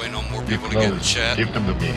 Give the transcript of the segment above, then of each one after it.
waiting on more people to get in the chat. Give them to me.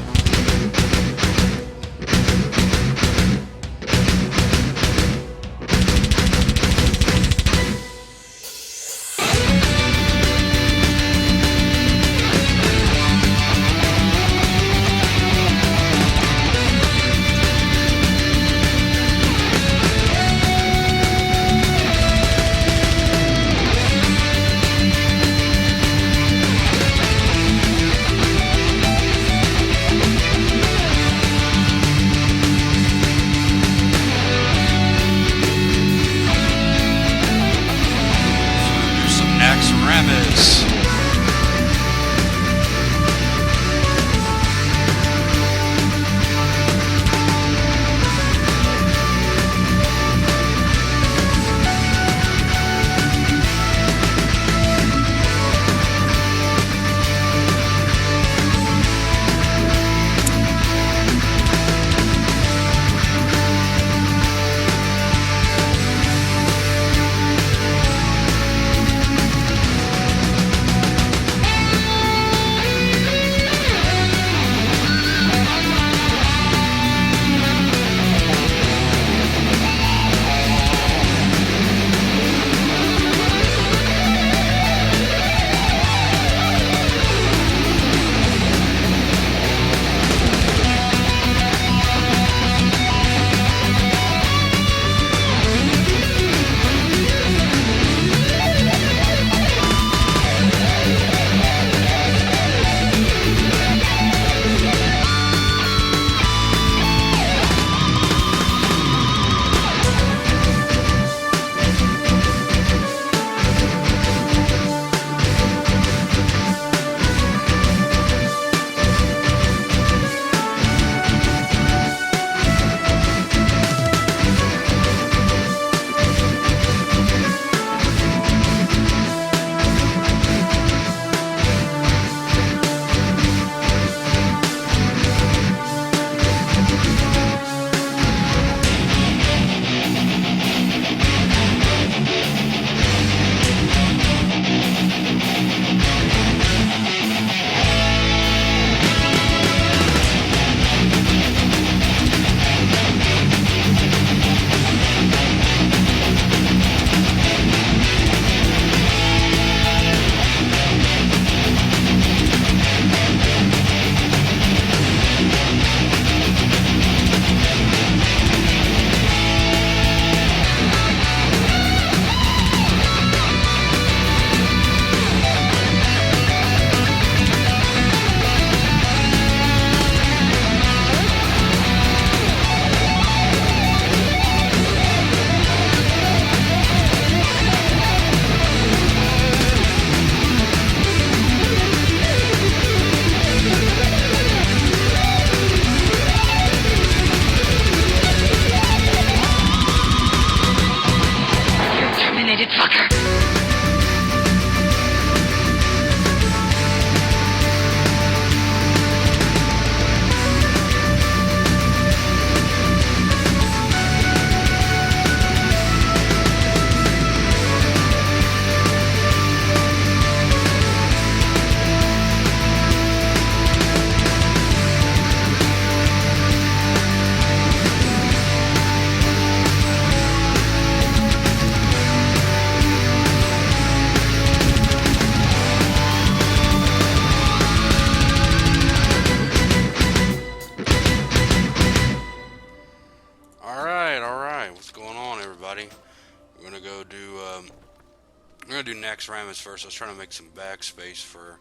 Naxx first. I was trying to make some backspace for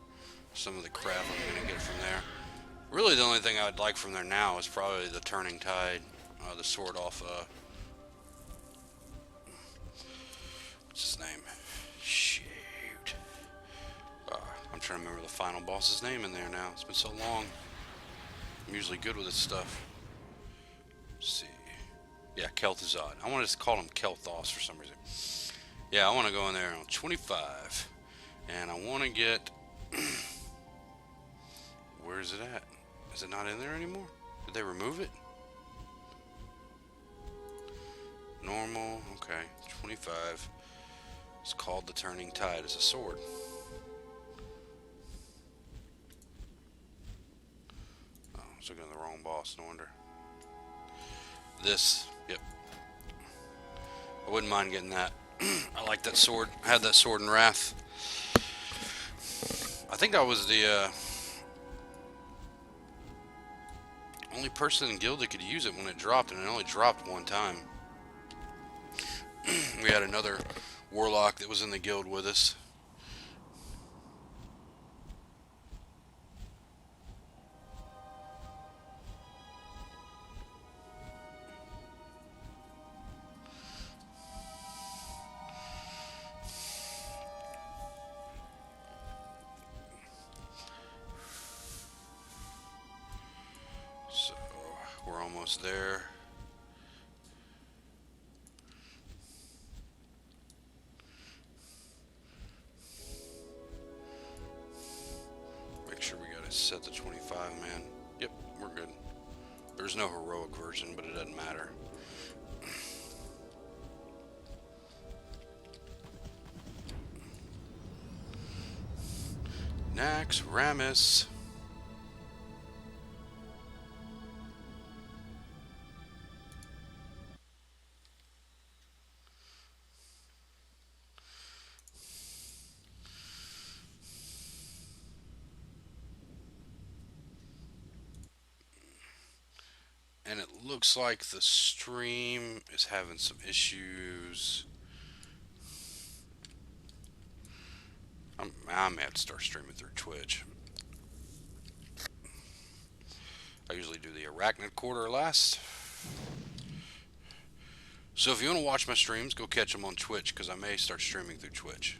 some of the crap I'm going to get from there. Really, the only thing I would like from there now is probably the Turning Tide, the sword off, what's his name? Shoot. I'm trying to remember the final boss's name in there now. It's been so long. I'm usually good with this stuff. Let's see. Yeah, Kel'Thuzad. I want to call him Kel'Thos for some reason. Yeah, I want to go in there on 25. And I want to get... Where is it at? Is it not in there anymore? Did they remove it? Normal. Okay. 25. It's called the Turning Tide. It's a sword. was looking at the wrong boss, no wonder. This, yep. I wouldn't mind getting that. I like that sword. I had that sword in Wrath. I think I was the only person in guild that could use it when it dropped, and it only dropped one time. We had another Warlock that was in the guild with us. So, we're almost there. Set to 25, man. Yep, we're good. There's no heroic version, but it doesn't matter. Naxx Ramus. And it looks like the stream is having some issues. I may have to start streaming through Twitch. I usually do the Arachnid quarter last. So if you want to watch my streams, go catch them on Twitch, because I may start streaming through Twitch.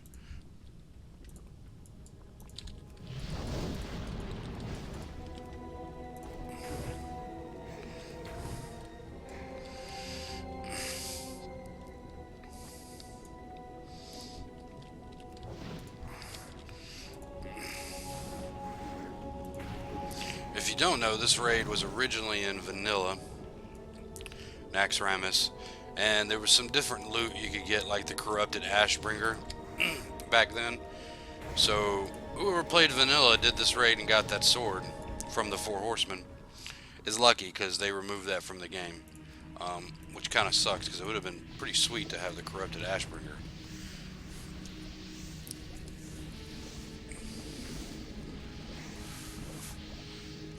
If you don't know, this raid was originally in vanilla, Naxx Ramus, and there was some different loot you could get, like the corrupted Ashbringer back then. So whoever played vanilla did this raid and got that sword from the Four Horsemen is lucky, because they removed that from the game, which kind of sucks, because it would have been pretty sweet to have the corrupted Ashbringer.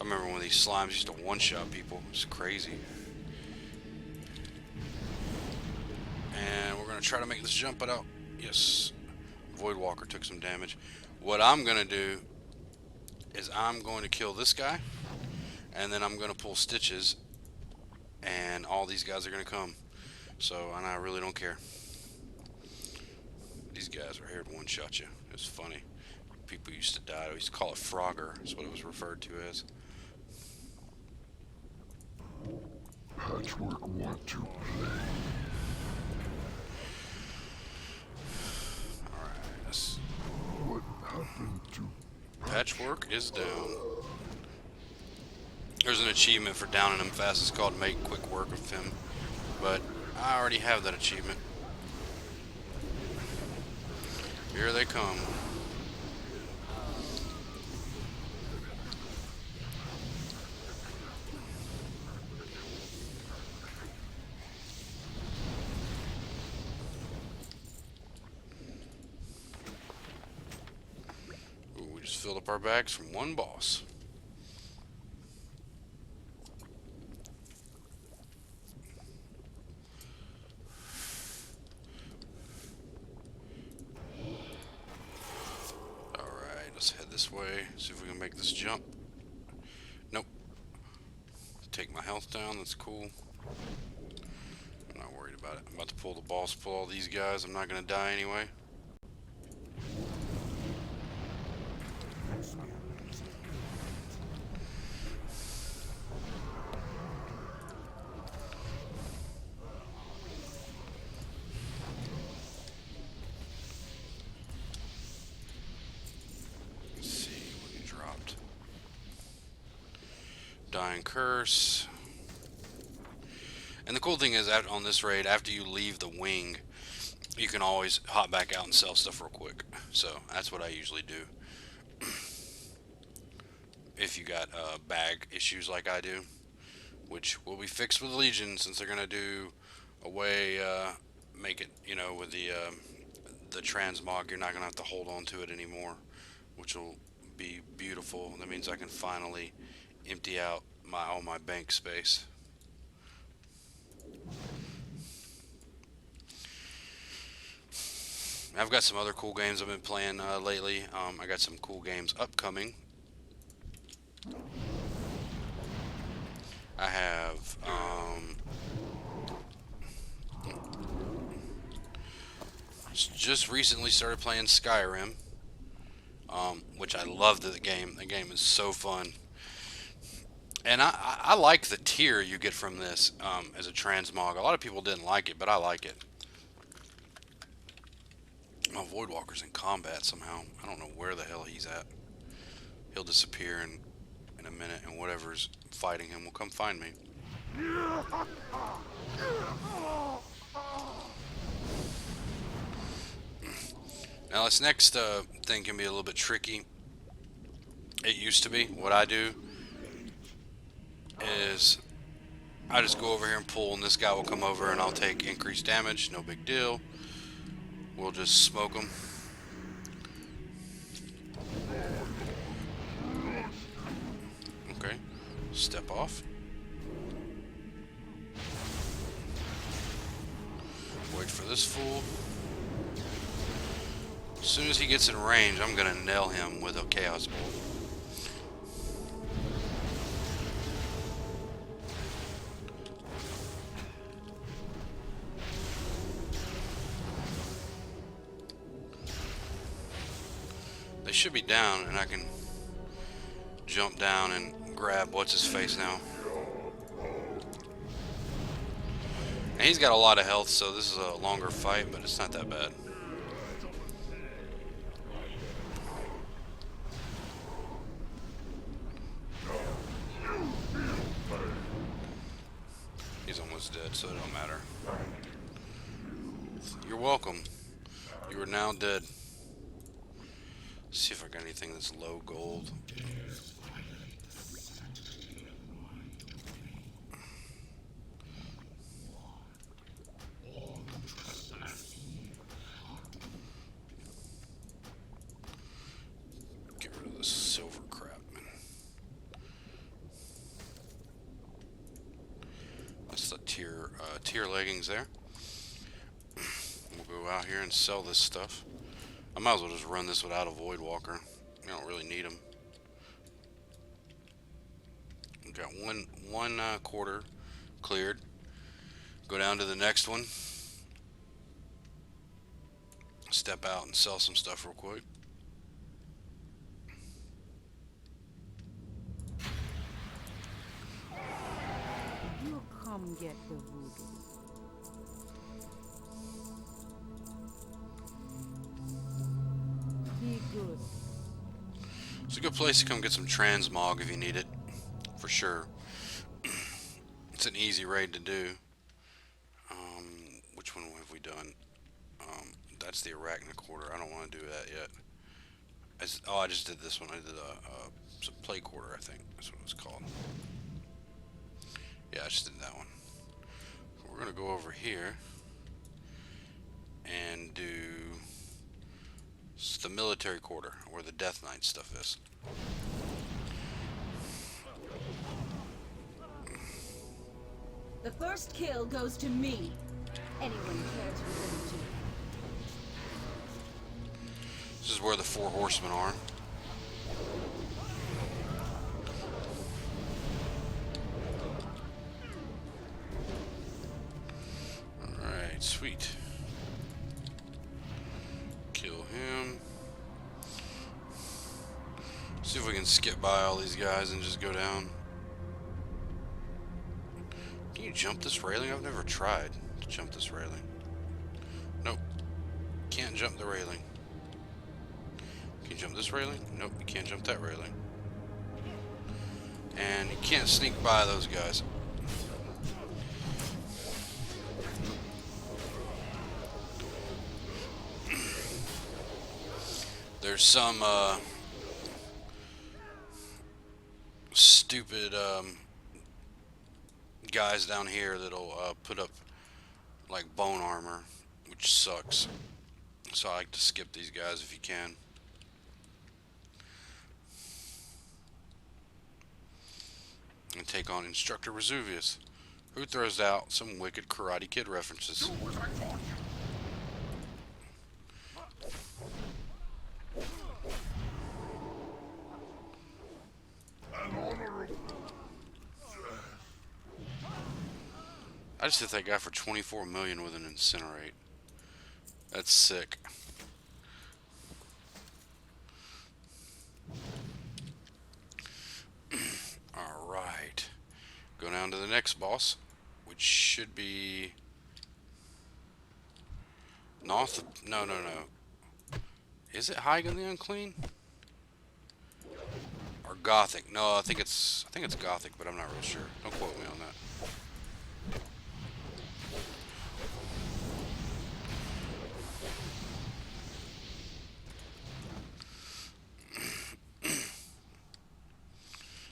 I remember when these slimes used to one-shot people. It was crazy. And we're going to try to make this jump out. Yes. Voidwalker took some damage. What I'm going to do is I'm going to kill this guy. And then I'm going to pull stitches. And all these guys are going to come. So, and I really don't care. These guys are here to one-shot you. It's funny. People used to die. We used to call it Frogger. That's what it was referred to as. Patchwork want to play. Alright, What happened to Patchwork is down. There's an achievement for downing him fast. It's called Make Quick Work of Him. But I already have that achievement. Here they come. Filled up our bags from one boss. Alright, let's head this way. See if we can make this jump. Nope. Take my health down, that's cool. I'm not worried about it. I'm about to pull the boss, pull all these guys. I'm not going to die anyway. Dying Curse. And the cool thing is, on this raid, after you leave the wing, you can always hop back out and sell stuff real quick. So that's what I usually do. if you got bag issues like I do, which will be fixed with Legion since they're gonna do a way make it, you know, with the transmog. You're not gonna have to hold on to it anymore, which will be beautiful. That means I can finally empty out all my bank space. I've got some other cool games I've been playing lately. I got some cool games upcoming. I have just recently started playing Skyrim, which I love the game. The game is so fun. And I like the tier you get from this as a transmog. A lot of people didn't like it, but I like it. Oh, Voidwalker's in combat somehow. I don't know where the hell he's at. He'll disappear in a minute, and whatever's fighting him will come find me. Now this next thing can be a little bit tricky. It used to be. What I do is I just go over here and pull, and this guy will come over and I'll take increased damage. No big deal. We'll just smoke him. Okay. Step off. Wait for this fool. As soon as he gets in range, I'm gonna nail him with a Chaos Bolt. They should be down, and I can jump down and grab what's his face now. And he's got a lot of health, so this is a longer fight, but it's not that bad. He's almost dead, so it don't matter. You're welcome. You are now dead. Let's see if I got anything that's low gold. Get rid of this silver crap. That's the tier leggings there. We'll go out here and sell this stuff. I might as well just run this without a Voidwalker. You don't really need them. We've got one quarter cleared. Go down to the next one. Step out and sell some stuff real quick. You come get the voodoo. Be good. It's a good place to come get some transmog if you need it, for sure. It's an easy raid to do. Which one have we done? That's the Arachnid quarter. I don't want to do that yet. I just did this one. I did a play quarter, I think. That's what it was called. Yeah, I just did that one. So we're gonna go over here and do the military quarter, where the Death Knight stuff is. The first kill goes to me. Anyone care to relate to? This is where the 4 horsemen are. Alright, sweet. Kill him. See if we can skip by all these guys and just go down. Can you jump this railing? I've never tried to jump this railing. Nope. Can't jump the railing. Can you jump this railing? Nope, you can't jump that railing. And you can't sneak by those guys. There's some stupid guys down here that'll put up like bone armor, which sucks. So I like to skip these guys if you can. And take on Instructor Vesuvius, who throws out some wicked Karate Kid references. I just hit that guy for 24 million with an incinerate. That's sick. Alright. Go down to the next boss, which should be North. No. Is it Hygen the Unclean? Or Gothic? No, I think it's Gothic, but I'm not real sure. Don't quote me on that.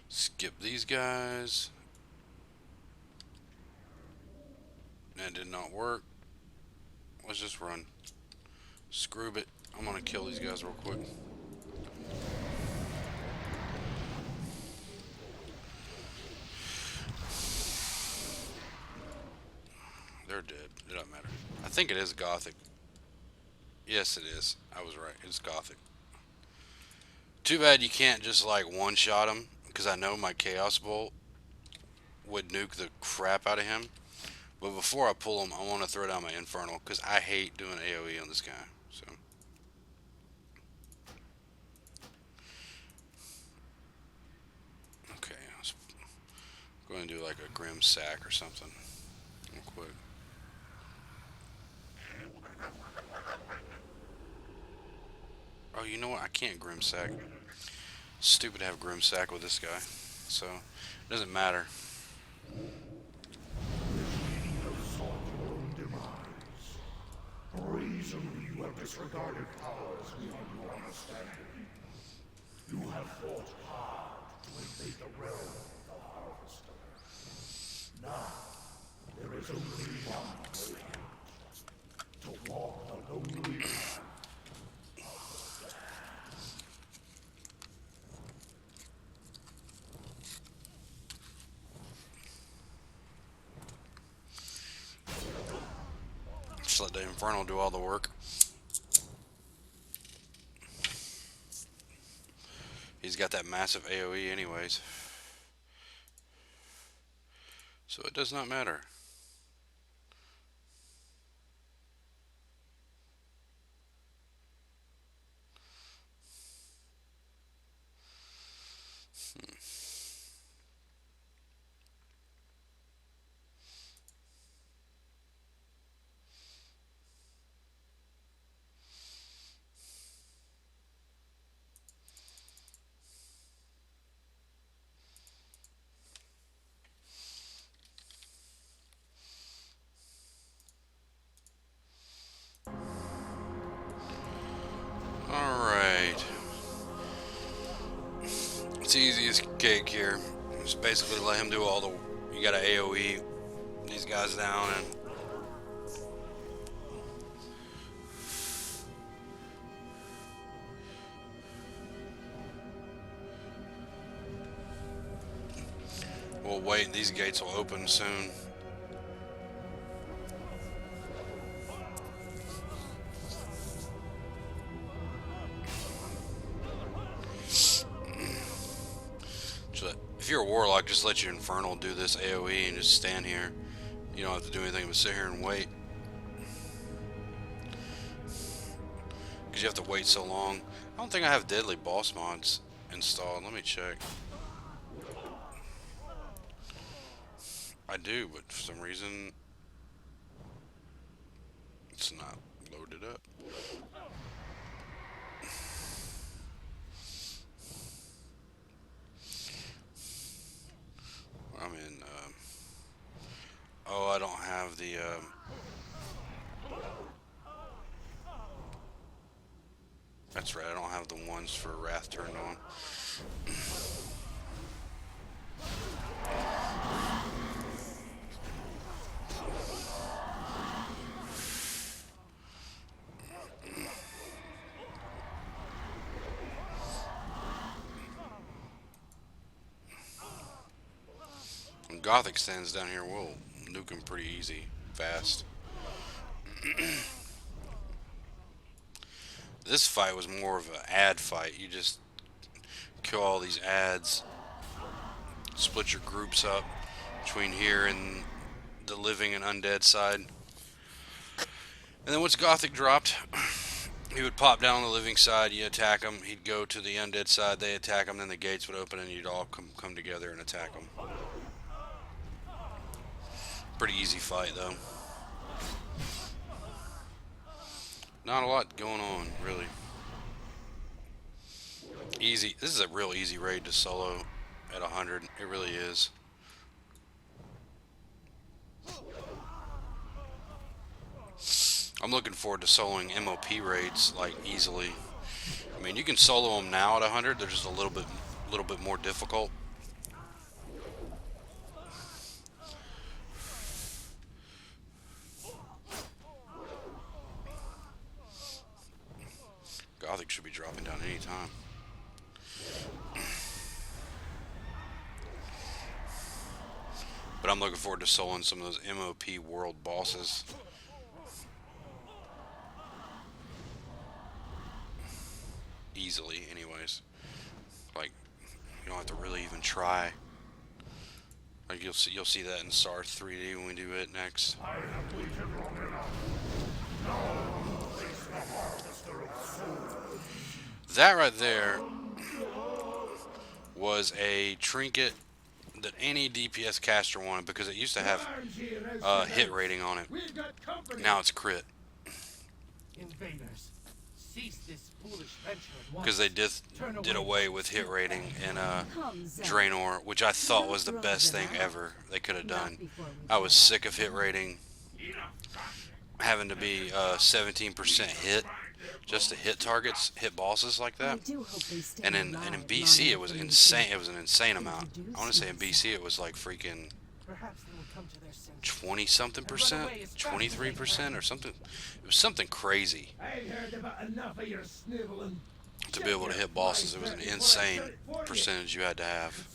Skip these guys. That did not work. Let's just run. Screw it. I'm gonna kill these guys real quick. They're dead. It doesn't matter. I think it is Gothic. Yes, it is. I was right. It's Gothic. Too bad you can't just like one-shot him, because I know my Chaos Bolt would nuke the crap out of him. But before I pull him, I want to throw down my Infernal, because I hate doing AoE on this guy. So. Okay, let's go and do like a Grim Sack or something real quick. Oh, you know what? I can't Grim Sack. Stupid to have Grim Sack with this guy. So, it doesn't matter. Reason you have disregarded powers beyond your understanding. You have fought hard to invade the realm of the Harvester. Now, there is only one way out. To walk the lonely path. Just let the Infernal do all the work. He's got that massive AoE anyways. So it does not matter. Alright. It's easy as cake here. Just basically let him do all the... You gotta AoE these guys down and... We'll wait, these gates will open soon. If you're a Warlock, just let your Infernal do this AoE and just stand here. You don't have to do anything but sit here and wait. Because you have to wait so long. I don't think I have Deadly Boss mods installed. Let me check. I do, but for some reason it's not loaded up. I'm in, oh, I don't have the, that's right, I don't have the ones for Wrath turned on. Gothic stands down here, we'll nuke him pretty easy, fast. This fight was more of an ad fight. You just kill all these ads, split your groups up between here and the living and undead side. And then once Gothic dropped, he would pop down on the living side, you attack him, he'd go to the undead side, they attack him, then the gates would open and you'd all come together and attack him. Pretty easy fight though. Not a lot going on, really. Easy. This is a real easy raid to solo at 100. It really is. I'm looking forward to soloing MOP raids like easily. I mean, you can solo them now at 100. They're just a little bit more difficult. Gothic should be dropping down any time. But I'm looking forward to soloing some of those MOP world bosses. Easily, anyways. Like, you don't have to really even try. Like you'll see that in Sarth 3D when we do it next. That right there was a trinket that any DPS caster wanted because it used to have hit rating on it. Now it's crit. Invaders, cease this foolish venture at once. Because they did away with hit rating in Draenor, which I thought was the best thing ever they could have done. I was sick of hit rating having to be 17% hit just to hit targets, hit bosses like that. And in BC it was insane. It was an insane amount. I want to say in BC it was like freaking 20-something%, 23% or something. It was something crazy to be able to hit bosses. It was an insane percentage you had to have.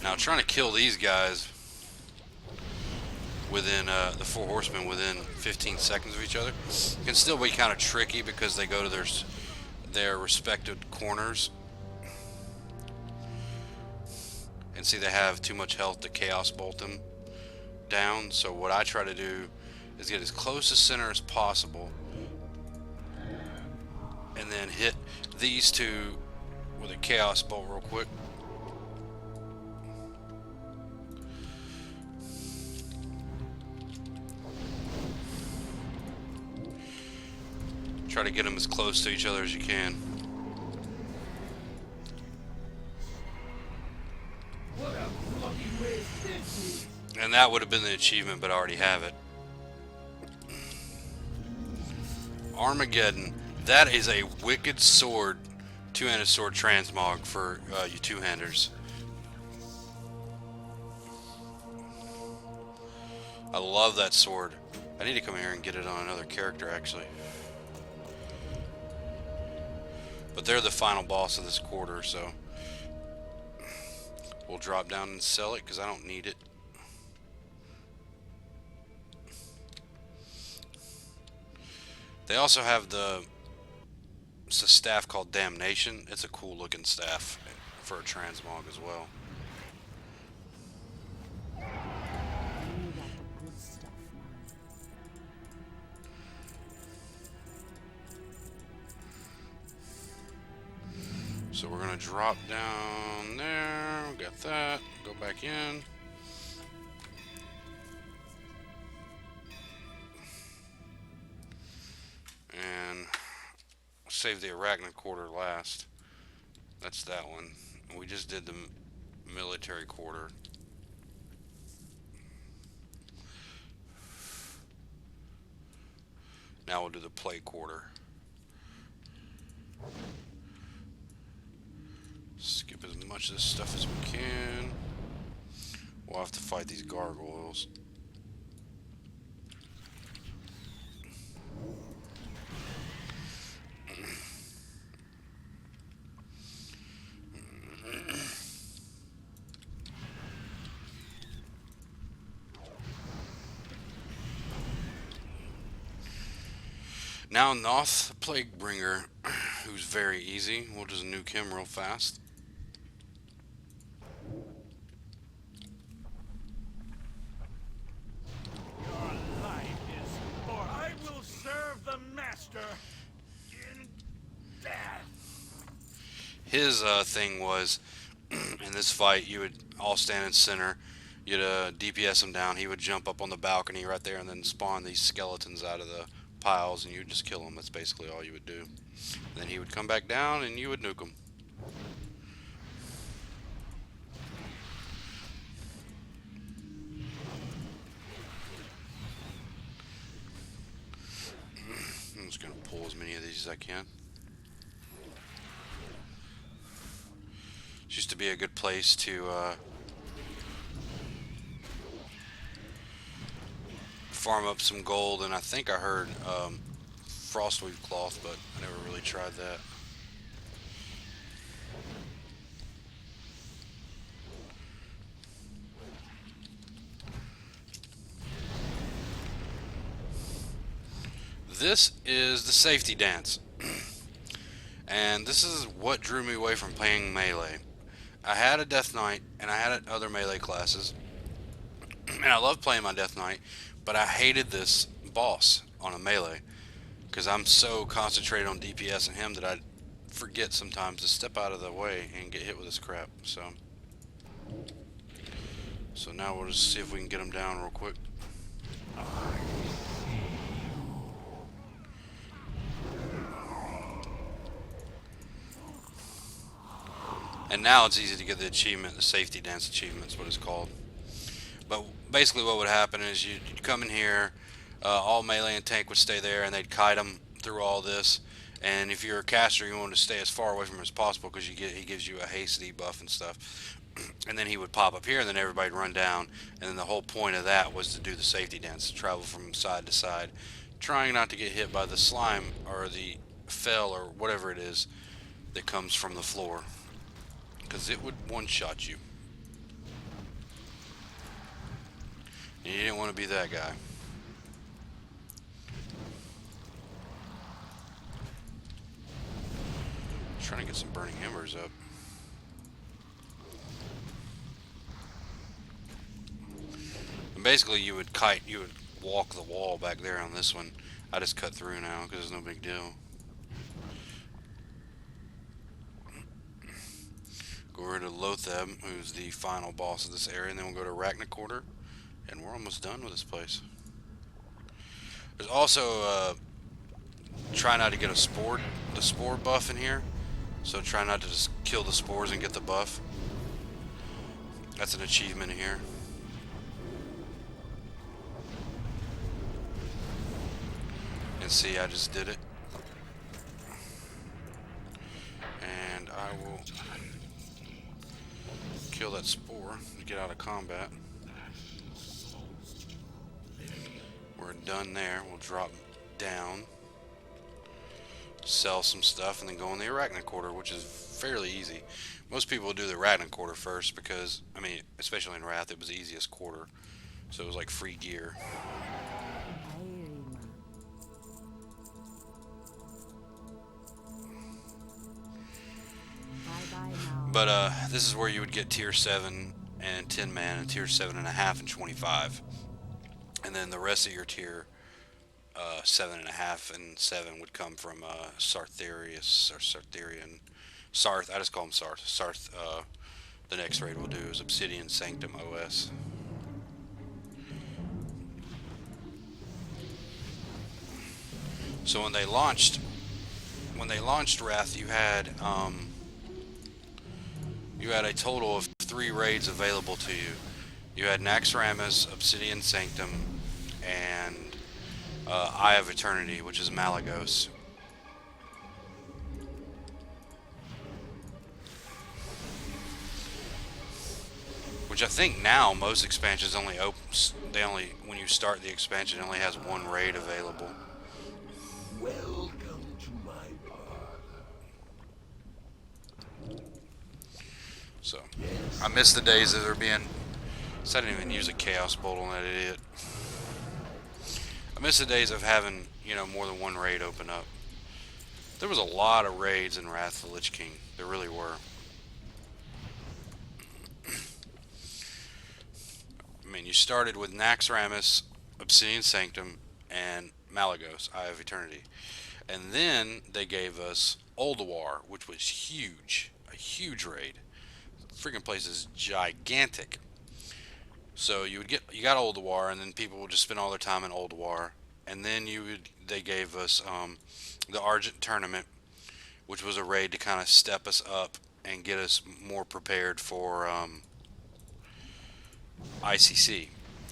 Now trying to kill these guys within the four horsemen within 15 seconds of each other can still be kind of tricky because they go to their respective corners. And see, they have too much health to chaos bolt them down. So what I try to do is get as close to center as possible and then hit these two with a chaos bolt real quick. Try to get them as close to each other as you can. And that would have been the achievement, but I already have it. Armageddon. That is a wicked sword. Two-handed sword transmog for you two-handers. I love that sword. I need to come here and get it on another character, actually. But they're the final boss of this quarter, so we'll drop down and sell it because I don't need it. They also have the staff called Damnation. It's a cool looking staff for a transmog as well. So we're gonna drop down there. We got that. Go back in. And save the Arachnid quarter last. That's that one. We just did the military quarter. Now we'll do the plate quarter. Skip as much of this stuff as we can. We'll have to fight these gargoyles. Now Noth, the Plaguebringer, who's very easy. We'll just nuke him real fast. Your life is for I will serve the master in death. His thing was, in this fight, you would all stand in center. You'd DPS him down. He would jump up on the balcony right there and then spawn these skeletons out of the piles, and you would just kill him. That's basically all you would do. And then he would come back down, and you would nuke him. I'm just going to pull as many of these as I can. It used to be a good place to farm up some gold, and I think I heard frostweave cloth, but I never really tried that. This is the safety dance. And this is what drew me away from playing melee. I had a Death Knight, and I had other melee classes, and I loved playing my Death Knight, but I hated this boss on a melee, because I'm so concentrated on DPS and him that I forget sometimes to step out of the way and get hit with this crap. So now we'll just see if we can get him down real quick. And now it's easy to get the achievement, the safety dance achievement is what it's called. But basically what would happen is you'd come in here, all melee and tank would stay there, and they'd kite them through all this. And if you're a caster, you want to stay as far away from him as possible, because he gives you a haste debuff and stuff. And then he would pop up here, and then everybody'd run down. And then the whole point of that was to do the safety dance, to travel from side to side, trying not to get hit by the slime or the fell or whatever it is that comes from the floor, because it would one-shot you. And you didn't want to be that guy. Trying to get some burning embers up. And basically you would walk the wall back there on this one. I just cut through now because it's no big deal. Go over to Lotheb, who's the final boss of this area, and then we'll go to Arachnid, and we're almost done with this place. There's also try not to get the spore buff in here. So try not to just kill the spores and get the buff. That's an achievement here. And see, I just did it. And I will kill that spore to get out of combat. We're done there. We'll drop down, sell some stuff, and then go in the Arachnid Quarter, which is fairly easy. Most people do the Arachnid Quarter first because, I mean, especially in Wrath, it was the easiest quarter. So it was like free gear. But this is where you would get tier 7 and 10 man, and tier 7.5 and 25. And then the rest of your tier 7.5 and 7 would come from Sartharius or Sartharian. Sarth, I just call him Sarth. Sarth, the next raid we'll do is Obsidian Sanctum OS. So when they launched Wrath, you had a total of 3 raids available to you. You had Naxx, Obsidian Sanctum, and Eye of Eternity, which is Malygos. Which I think now most expansions only opens. When you start the expansion, it only has 1 raid available. Welcome to my parlor. So I miss the days of there being. So I didn't even use a Chaos Bolt on that idiot. I miss the days of having you know, more than one raid open up. There was a lot of raids in Wrath of the Lich King. There really were. I mean, you started with Naxx, Obsidian Sanctum, and Malygos, Eye of Eternity. And then they gave us Ulduar, which was huge. A huge raid. Freaking place is gigantic. So you got Ulduar, and then people would just spend all their time in Ulduar. And then they gave us the Argent Tournament, which was a raid to kind of step us up and get us more prepared for ICC.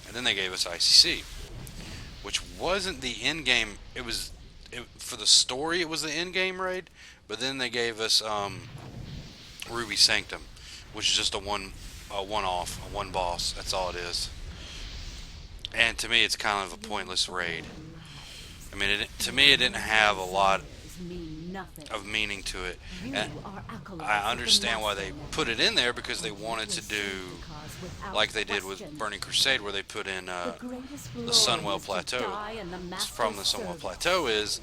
And then they gave us ICC, which wasn't the end game. For the story, it was the end game raid, but then they gave us Ruby Sanctum, which is just a one-off, a one boss. That's all it is. And to me, it's kind of a pointless raid. I mean, to me, it didn't have a lot of meaning to it. And I understand why they put it in there, because they wanted to do like they did with Burning Crusade, where they put in the Sunwell Plateau. The problem with the Sunwell Plateau is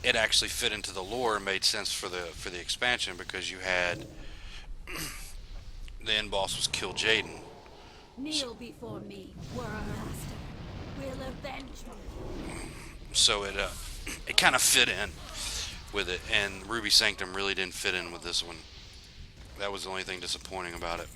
it actually fit into the lore and made sense for the expansion, because you had the end boss was Kill Jaden. Kneel before me, Worm Master. We'll avenge me. So it kind of fit in with it, and Ruby Sanctum really didn't fit in with this one. That was the only thing disappointing about it.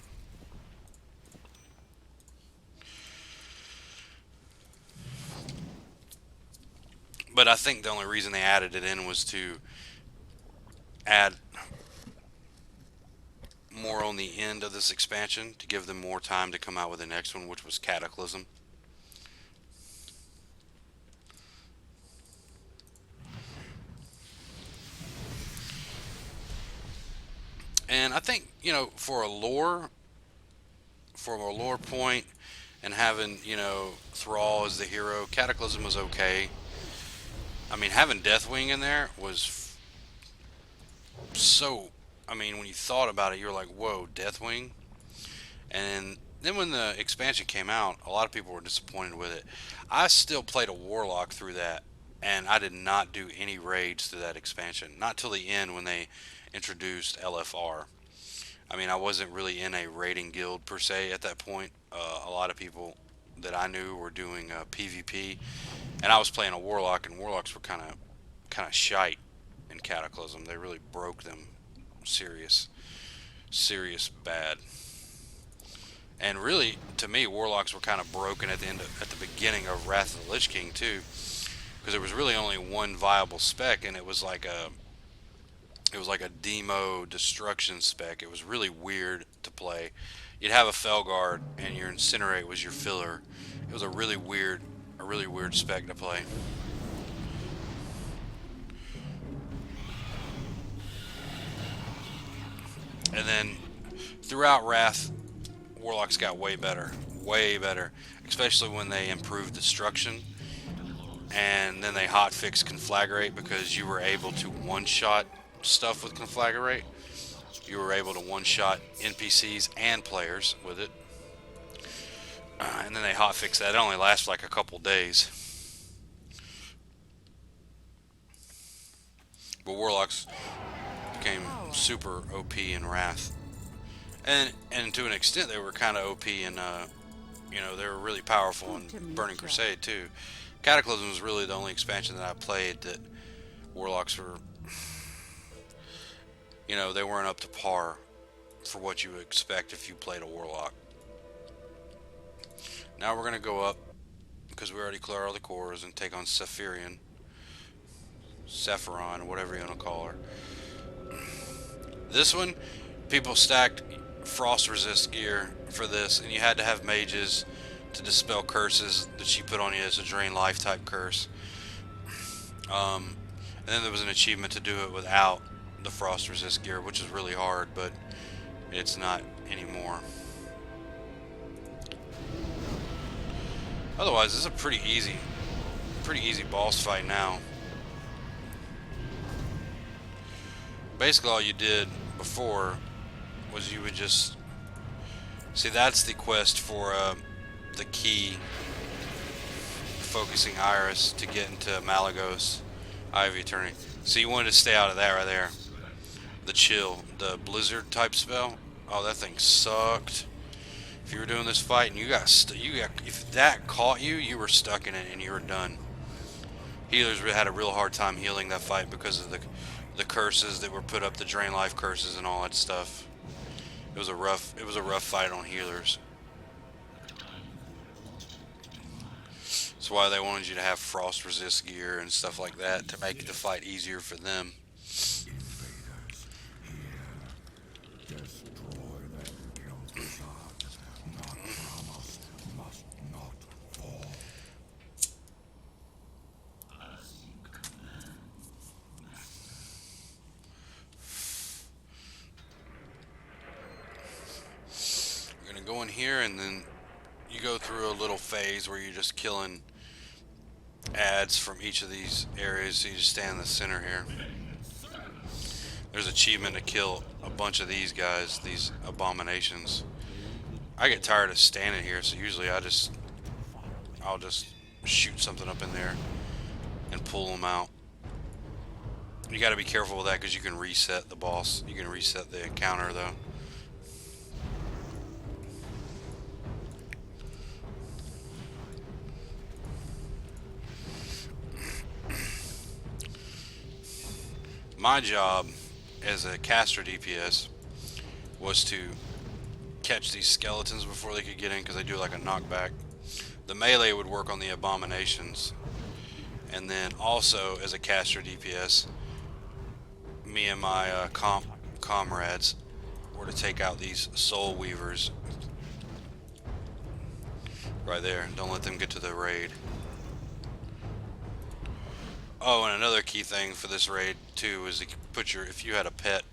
But I think the only reason they added it in was to add more on the end of this expansion, to give them more time to come out with the next one, which was Cataclysm. And I think, you know, for a lore point, and having, you know, Thrall as the hero, Cataclysm was okay. I mean, having Deathwing in there was so, I mean, when you thought about it, you're like, whoa, Deathwing? And then when the expansion came out, a lot of people were disappointed with it. I still played a Warlock through that, and I did not do any raids through that expansion. Not till the end, when they introduced LFR. I mean, I wasn't really in a raiding guild per se at that point. A lot of people that I knew were doing PvP, and I was playing a Warlock, and Warlocks were kind of shite in Cataclysm. They really broke them serious bad. And really, to me, Warlocks were kind of broken at the beginning of Wrath of the Lich King too, because there was really only one viable spec, and it was like a demo destruction spec. It was really weird to play. You'd have a Felguard, and your Incinerate was your filler. It was a really weird spec to play. And then throughout Wrath, Warlocks got way better, especially when they improved destruction, and then they hotfixed Conflagrate, because you were able to one-shot stuff with Conflagrate. You were able to one-shot NPCs and players with it. And then they hotfixed that. It only lasts like a couple days. But Warlocks became super OP in Wrath. And to an extent they were kind of OP in, you know, they were really powerful in Burning Crusade too. Cataclysm was really the only expansion that I played that Warlocks were, you know, they weren't up to par for what you would expect if you played a Warlock. Now we're going to go up, because we already cleared all the cores, and take on Sephiron, whatever you want to call her. This one, people stacked frost resist gear for this, and you had to have mages to dispel curses that she put on you as a drain life type curse. And then there was an achievement to do it without the frost resist gear, which is really hard, but it's not anymore. Otherwise, this is a pretty easy boss fight now. Basically, all you did before was you would just see, that's the quest for the key focusing iris to get into Malygos, Eye of Eternity. So you wanted to stay out of that right there. The chill, the blizzard type spell. Oh, that thing sucked. If you were doing this fight and you got if that caught you, you were stuck in it and you were done. Healers had a real hard time healing that fight because of the curses that were put up, the drain life curses and all that stuff. It was a rough fight on healers. That's why they wanted you to have frost resist gear and stuff like that to make the fight easier for them. Destroy them, Kel'Thuzad. Not promised must not fall. We're gonna go in here and then you go through a little phase where you're just killing ads from each of these areas, so you just stand in the center here. There's an achievement to kill a bunch of these guys, these abominations. I get tired of standing here, so usually I'll just shoot something up in there and pull them out. You got to be careful with that because you can reset the boss. You can reset the encounter though. My job as a caster DPS was to catch these skeletons before they could get in because they do like a knockback. The melee would work on the abominations, and then also as a caster DPS, me and my comrades were to take out these soul weavers right there. Don't let them get to the raid. Oh, and another key thing for this raid too is to put your, if you had a pet,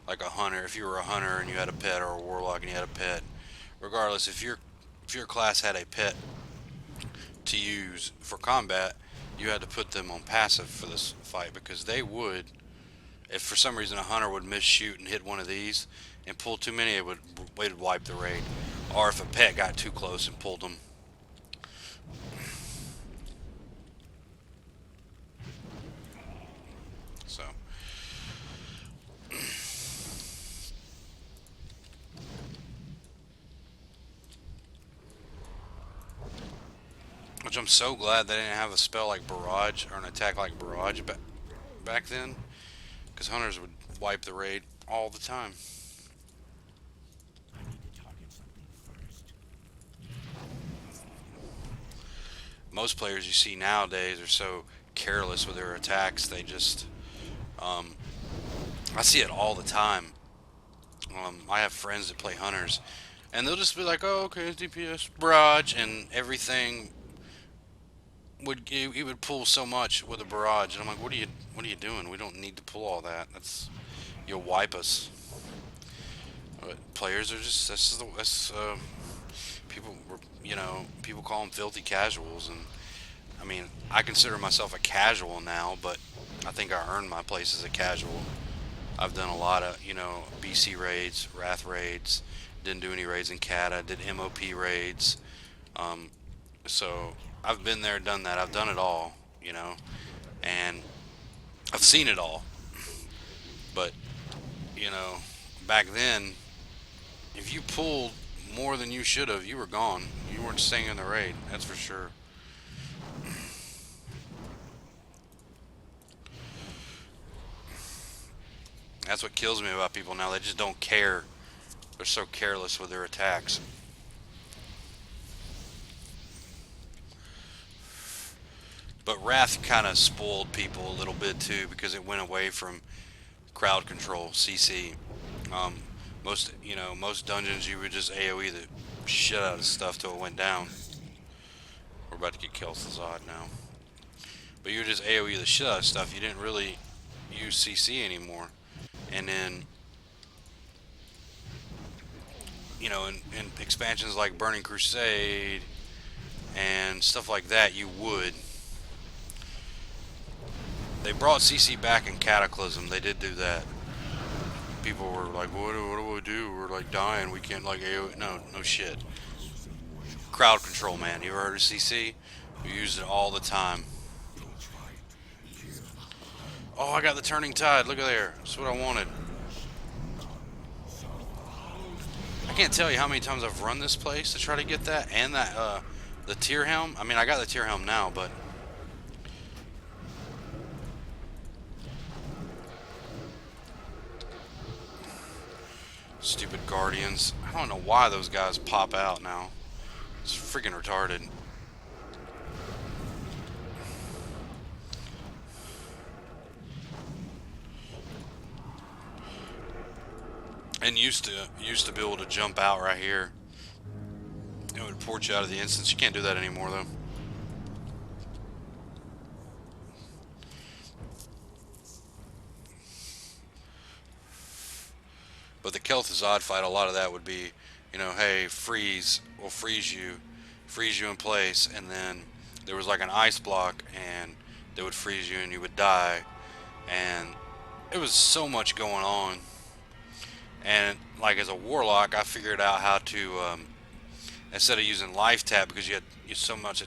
like a hunter, if you were a hunter and you had a pet, or a warlock and you had a pet, regardless, if your class had a pet to use for combat, you had to put them on passive for this fight, because they would, if for some reason a hunter would miss shoot and hit one of these and pull too many, it would wipe the raid, or if a pet got too close and pulled them. So, which I'm so glad they didn't have a spell like Barrage or an attack like Barrage back then, because hunters would wipe the raid all the time. I need to target something first. Most players you see nowadays are so careless with their attacks. They just I see it all the time. I have friends that play hunters and they'll just be like, oh, okay, it's DPS barrage, and everything would he would pull so much with a barrage, and I'm like, what are you doing? We don't need to pull all that. You'll wipe us. But players are just people, people call them filthy casuals, and I mean, I consider myself a casual now, but I think I earned my place as a casual. I've done a lot of, BC raids, Wrath raids, didn't do any raids in Cata, did MOP raids, so I've been there, done that, I've done it all, and I've seen it all. But, back then, if you pulled more than you should have, you were gone. You weren't staying in the raid, that's for sure. That's what kills me about people now. They just don't care. They're so careless with their attacks. But Wrath kind of spoiled people a little bit too, because it went away from crowd control, CC. Most dungeons you would just AoE the shit out of stuff till it went down. We're about to get Kel'Thuzad now. But you would just AoE the shit out of stuff. You didn't really use CC anymore. And then, in expansions like Burning Crusade and stuff like that, you would. They brought CC back in Cataclysm. They did do that. People were like, what do we do? We're like dying. We can't like AoE. No shit. Crowd control, man. You ever heard of CC? We use it all the time. Oh, I got the turning tide. Look at there. That's what I wanted. I can't tell you how many times I've run this place to try to get that and that the tier helm. I mean, I got the tier helm now, but stupid guardians. I don't know why those guys pop out now. It's freaking retarded. And used to be able to jump out right here. It would port you out of the instance. You can't do that anymore though. But the Kel'Thuzad fight, a lot of that would be, you know, hey, freeze, we'll freeze you in place, and then there was like an ice block, and they would freeze you, and you would die, and it was so much going on. And like as a Warlock, I figured out how to, instead of using life tap because you had so much,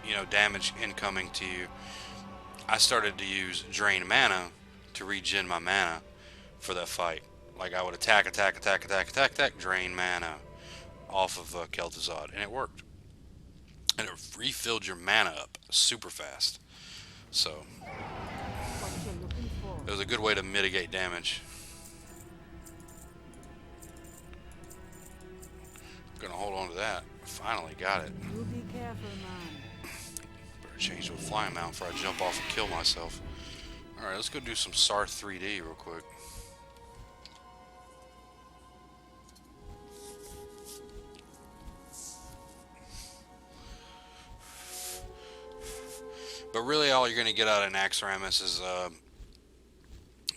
you know, damage incoming to you, I started to use drain mana to regen my mana for that fight. Like I would attack, drain mana off of Kel'Thuzad, and it worked. And it refilled your mana up super fast. So it was a good way to mitigate damage. Gonna hold on to that. Finally got it. You be careful, man. Better change to a flying mount before I jump off and kill myself. Alright, let's go do some Sarth 3D real quick. But really all you're going to get out of Naxx is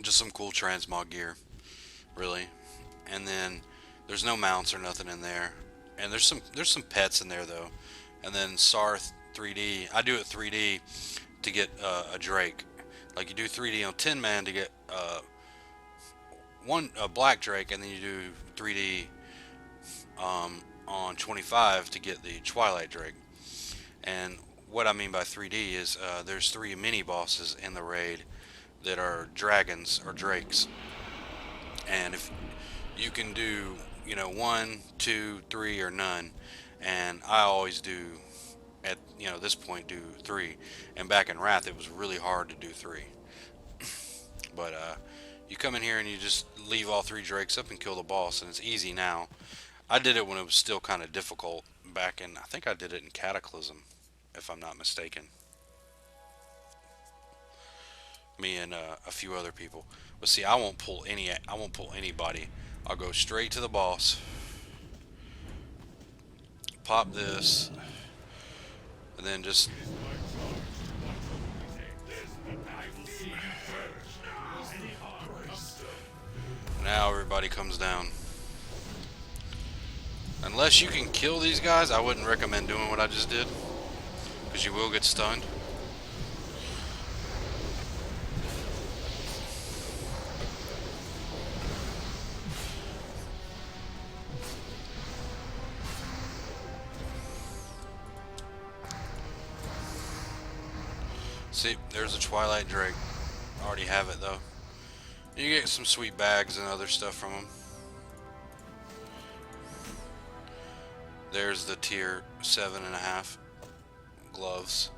just some cool transmog gear. Really. And then there's no mounts or nothing in there. And there's some pets in there though. And then Sarth 3D. I do it 3D to get a Drake. Like you do 3D on 10 man to get a black Drake, and then you do 3D on 25 to get the Twilight Drake. And what I mean by 3D is there's 3 mini bosses in the raid that are dragons or drakes, and if you can do, you know, 1, 2, 3 or none, and I always do at, you know, this point do 3, and back in Wrath it was really hard to do 3. But you come in here and you just leave all 3 drakes up and kill the boss, and it's easy now. I did it when it was still kind of difficult back in, I think I did it in Cataclysm, if I'm not mistaken. Me and a few other people. But see, I won't pull anybody. I'll go straight to the boss, pop this, and then just now everybody comes down. Unless you can kill these guys, I wouldn't recommend doing what I just did, because you will get stunned. See, there's a Twilight Drake. I already have it though. You get some sweet bags and other stuff from them. There's the tier 7.5 gloves.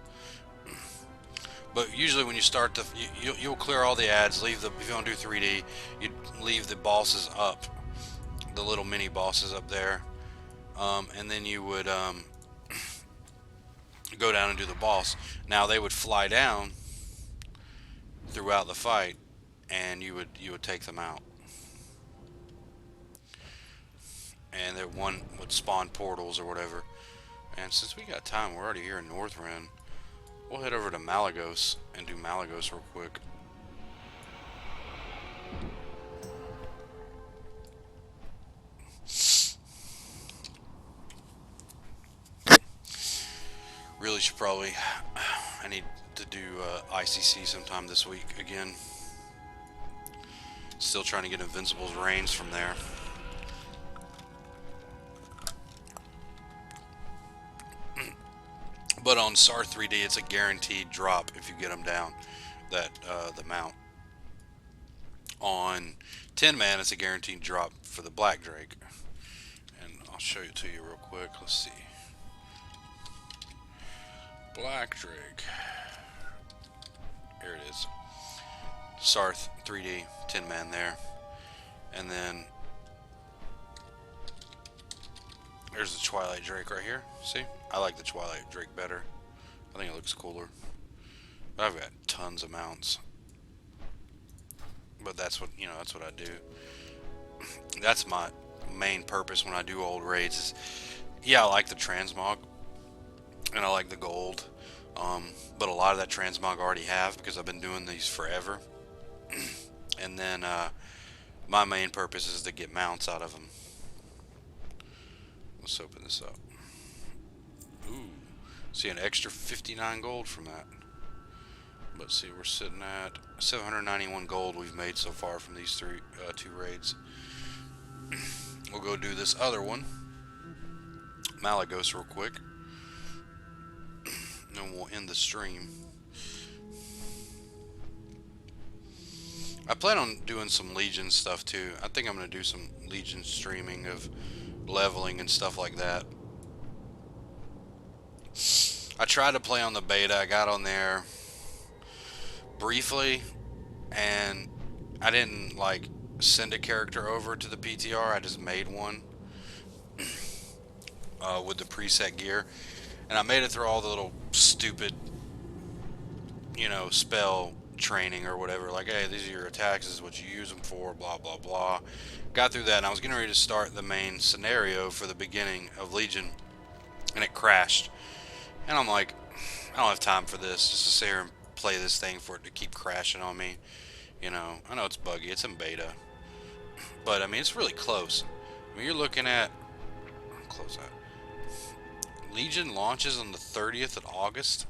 But usually when you start the, you'll clear all the ads. Leave the, if you want to do 3D, you leave the bosses up, the little mini bosses up there, and then you would go down and do the boss. Now they would fly down throughout the fight, and you would take them out. And that one would spawn portals or whatever. And since we got time, we're already here in Northrend, we'll head over to Malygos and do Malygos real quick. Really should probably, I need to do ICC sometime this week again. Still trying to get Invincible's reigns from there. But on Sarth 3D, it's a guaranteed drop if you get them down, that the mount. On Tin Man, it's a guaranteed drop for the Black Drake. And I'll show it to you real quick. Let's see. Black Drake. Here it is. Sarth 3D, Tin Man there. And then there's the Twilight Drake right here. See? I like the Twilight Drake better. I think it looks cooler. But I've got tons of mounts. But that's what, you know, that's what I do. That's my main purpose when I do old raids is, yeah, I like the transmog. And I like the gold. But a lot of that transmog I already have because I've been doing these forever. And then my main purpose is to get mounts out of them. Let's open this up. Ooh, see an extra 59 gold from that. But see, we're sitting at 791 gold we've made so far from these two raids. We'll go do this other one, Malygos, real quick. And we'll end the stream. I plan on doing some Legion stuff too. I think I'm going to do some Legion streaming of leveling and stuff like that. I tried to play on the beta. I got on there briefly and I didn't like send a character over to the PTR. I just made one with the preset gear, and I made it through all the little stupid, you know, spell training or whatever, like, hey, these are your attacks, this is what you use them for, blah blah blah. Got through that and I was getting ready to start the main scenario for the beginning of Legion, and it crashed. And I'm like, I don't have time for this, just to sit here and play this thing for it to keep crashing on me. You know, I know it's buggy, it's in beta, but I mean, it's really close. I mean, you're looking at, close that. Legion launches on the 30th of August,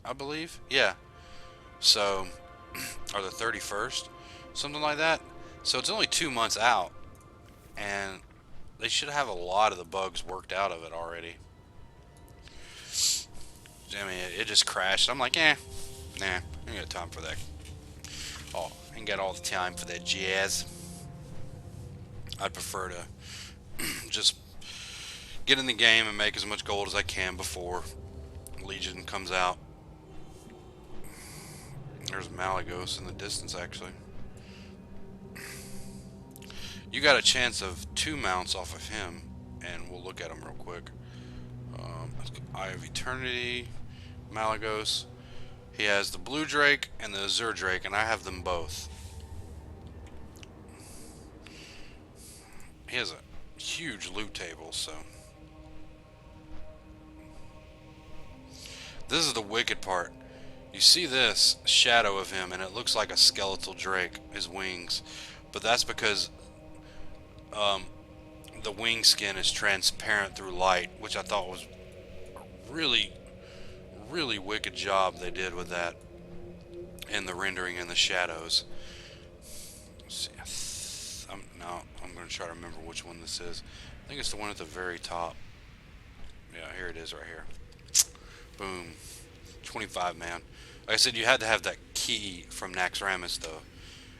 I believe. Yeah. So, or the 31st, something like that. So it's only 2 months out, and they should have a lot of the bugs worked out of it already. I mean, it just crashed. I'm like, nah, I ain't got time for that. Oh, I ain't got all the time for that jazz. I'd prefer to just get in the game and make as much gold as I can before Legion comes out. There's Malygos in the distance, actually. You got a chance of 2 mounts off of him, and we'll look at him real quick. Eye of Eternity, Malygos. He has the Blue Drake and the Azure Drake, and I have them both. He has a huge loot table, so. This is the wicked part. You see this shadow of him, and it looks like a skeletal drake, his wings. But that's because the wing skin is transparent through light, which I thought was a really, really wicked job they did with that in the rendering and the shadows. Let's see. I'm going to try to remember which one this is. I think it's the one at the very top. Yeah, here it is right here. Boom. 25 man. Like I said, you had to have that key from Naxx though.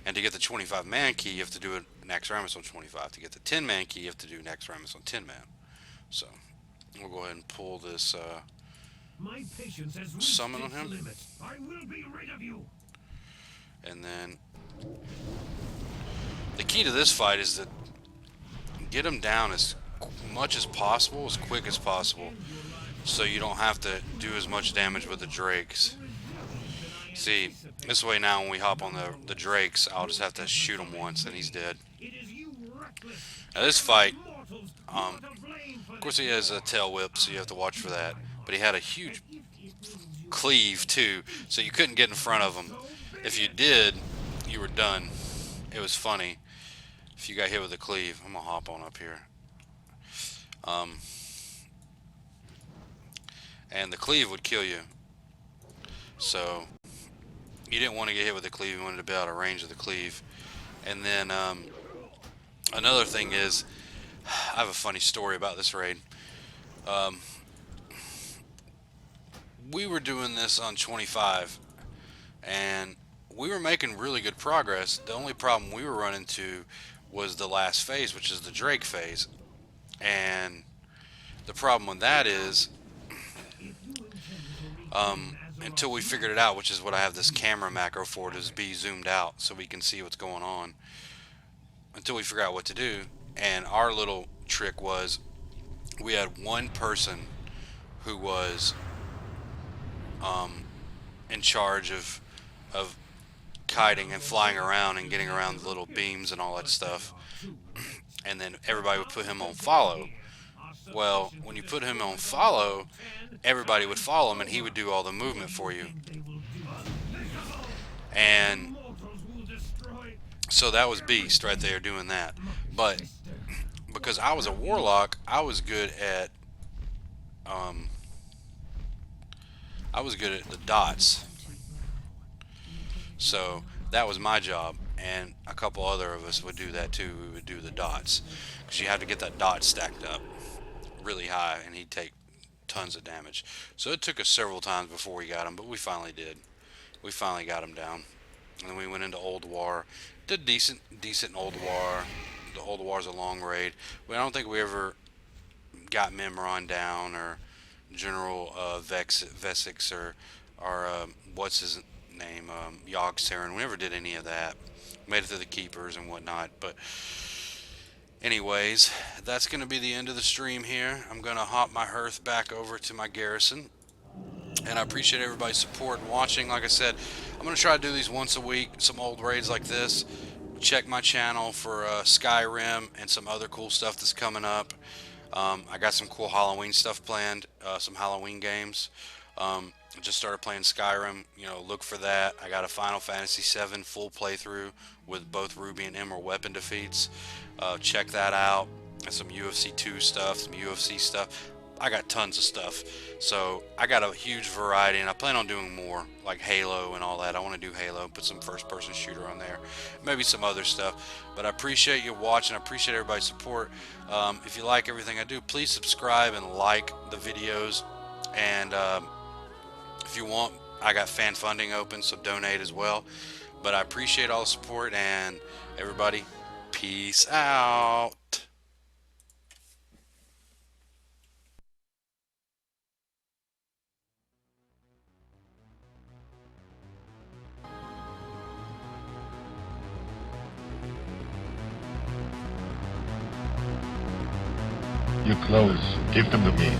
And to get the 25 man key, you have to do it Naxx on 25. To get the 10 man key, you have to do Naxx on 10 man. So, we'll go ahead and pull this My patience has summon on reached him. its limit. I will be rid of you. And then the key to this fight is to get him down as much as possible, as quick as possible, so you don't have to do as much damage with the drakes. See, this way now when we hop on the drakes, I'll just have to shoot him once and he's dead. Now this fight, of course he has a tail whip, so you have to watch for that. But he had a huge cleave too, so you couldn't get in front of him. If you did, you were done. It was funny if you got hit with a cleave. I'm gonna hop on up here. And the cleave would kill you. So you didn't want to get hit with the cleave, you wanted to be out of range of the cleave. And then another thing is, I have a funny story about this raid. we were doing this on 25, and we were making really good progress. The only problem we were running into was the last phase, which is the Drake phase. And the problem with that is, until we figured it out, which is what I have this camera macro for, to be zoomed out so we can see what's going on, until we figure out what to do. And our little trick was, we had one person who was in charge of kiting and flying around and getting around the little beams and all that stuff, and then everybody would put him on follow. Well, when you put him on follow, everybody would follow him and he would do all the movement for you. And so that was beast right there doing that. But because I was a warlock, I was good at the dots. So that was my job, and a couple other of us would do that too. We would do the dots, because you had to get that dot stacked up really high, and he'd take tons of damage. So it took us several times before we got him, but we finally did. We finally got him down, and then we went into Old War. Did decent Old War. The Old War's a long raid. I don't think we ever got Memron down, or General Vesix, or what's his name, Yogg Saren. We never did any of that. Made it to the keepers and whatnot. But anyways, that's going to be the end of the stream here. I'm going to hop my hearth back over to my garrison, and I appreciate everybody's support and watching. Like I said, I'm going to try to do these once a week, some old raids like this. Check my channel for Skyrim and some other cool stuff that's coming up. I got some cool Halloween stuff planned, some Halloween games. Just started playing Skyrim, look for that. I got a Final Fantasy VII full playthrough with both Ruby and Emerald weapon defeats. Check that out. And some UFC 2 stuff, some UFC stuff. I got tons of stuff. So I got a huge variety, and I plan on doing more, like Halo and all that. I want to do Halo, put some first-person shooter on there, maybe some other stuff. But I appreciate you watching. I appreciate everybody's support. If you like everything I do, please subscribe and like the videos. And if you want, I got fan funding open, so donate as well. But I appreciate all the support, and everybody, peace out. Your clothes, give them to me.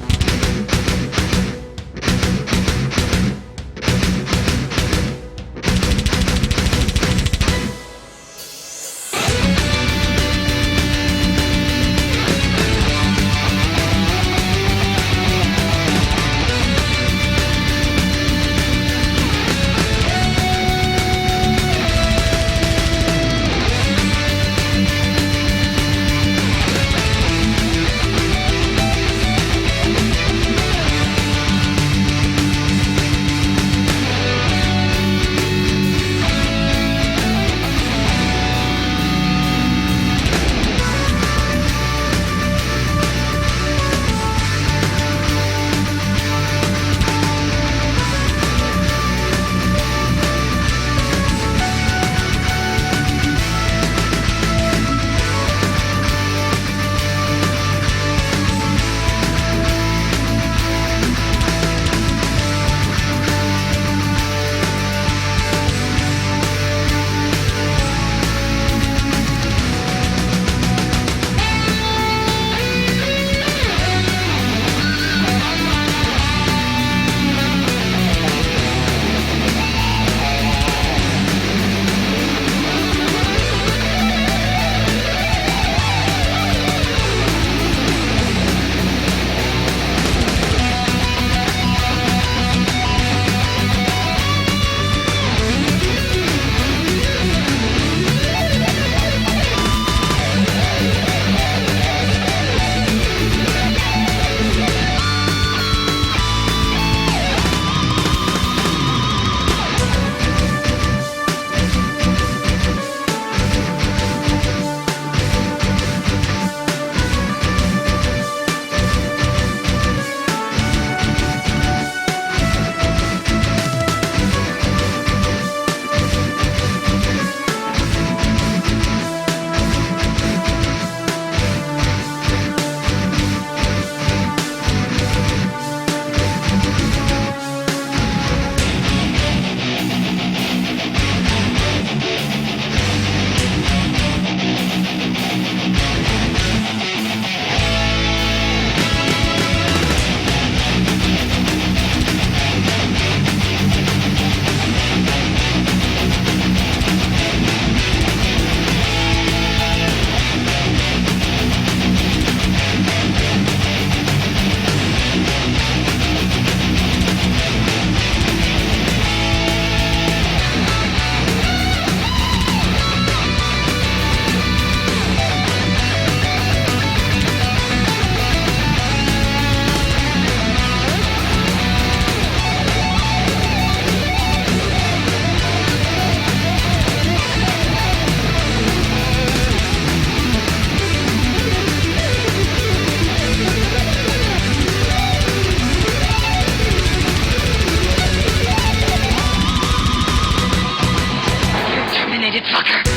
Arachnid.